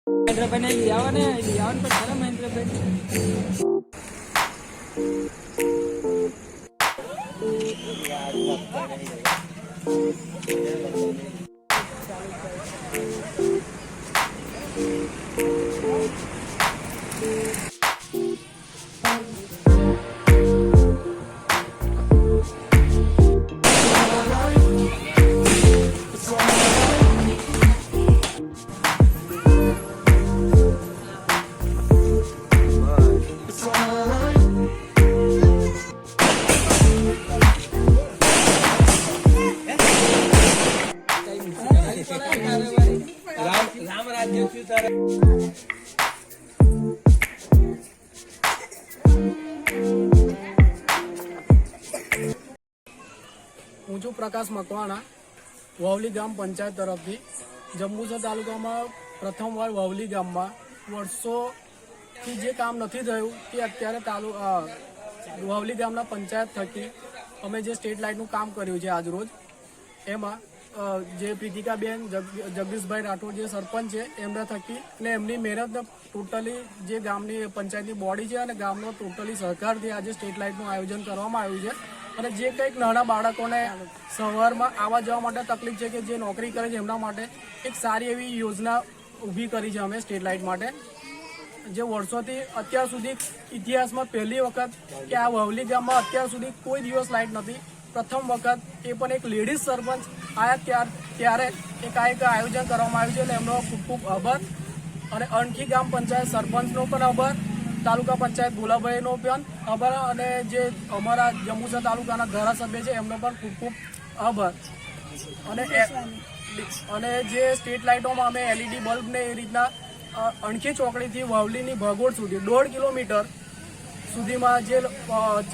મહેન્દ્રભાઈ ને લઈ આવવાને પણ ખરા મહેન્દ્રભાઈ રામ રાજ્ય થયું તારે હું છું પ્રકાશ મકવાણા, વાવલી ગામ પંચાયત તરફથી. જંબુસર તાલુકામાં પ્રથમવાર વાવલી ગામમાં વર્ષોથી જે કામ નથી થયું તે અત્યારે વાવલી ગામના પંચાયત થકી અમે જે સ્ટ્રીટ લાઇટનું કામ કર્યું છે આજરોજ, એમાં જે પ્રીતિકાબેન જગદીશભાઈ રાઠોડ જે સરપંચ છે એમના થકી અને એમની મહેનત ટોટલી જે ગામની પંચાયતની બોડી છે અને ગામનો ટોટલી સહકારથી આજે સ્ટ્રીટ લાઇટનું આયોજન કરવામાં આવ્યું છે. અને જે કંઈક નાના બાળકોને સવારમાં આવવા જવા માટે તકલીફ છે કે જે નોકરી કરે છે એમના માટે એક સારી એવી યોજના ઊભી કરી છે અમે સ્ટ્રીટ લાઇટ માટે, જે વર્ષોથી અત્યાર સુધી ઇતિહાસમાં પહેલી વખત કે આ વાવલી ગામમાં અત્યાર સુધી કોઈ દિવસ લાઇટ નથી. પ્રથમ વખત એ પણ એક લેડીઝ સરપંચ આવ્યા ત્યારે એક આયોજન કરવામાં આવ્યું છે અને એમનો ખૂબ ખૂબ આભાર. અને અણખી ગામ પંચાયત સરપંચનો પણ આભાર, તાલુકા પંચાયત ભોલાભાઈનો પણ આભાર અને જે અમારા જંબુસર તાલુકાના ધારાસભ્ય છે એમનો પણ ખૂબ ખૂબ આભાર. અને જે સ્ટ્રીટ લાઇટોમાં અમે LED બલ્બને એ રીતના અણખી ચોકડીથી વાવલીની ભાગોળ સુધી 1.5 કિલોમીટર સુધીમાં જે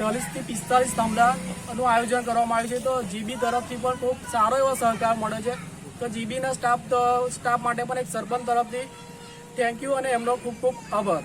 40 થી 45 થાંભલાનું આયોજન કરવામાં આવ્યું છે. તો GB તરફથી પણ ખૂબ સારો એવો સહકાર મળે છે. તો GBના સ્ટાફ માટે પણ એક સરપંચ તરફથી થેન્ક યુ અને એમનો ખૂબ ખૂબ આભાર.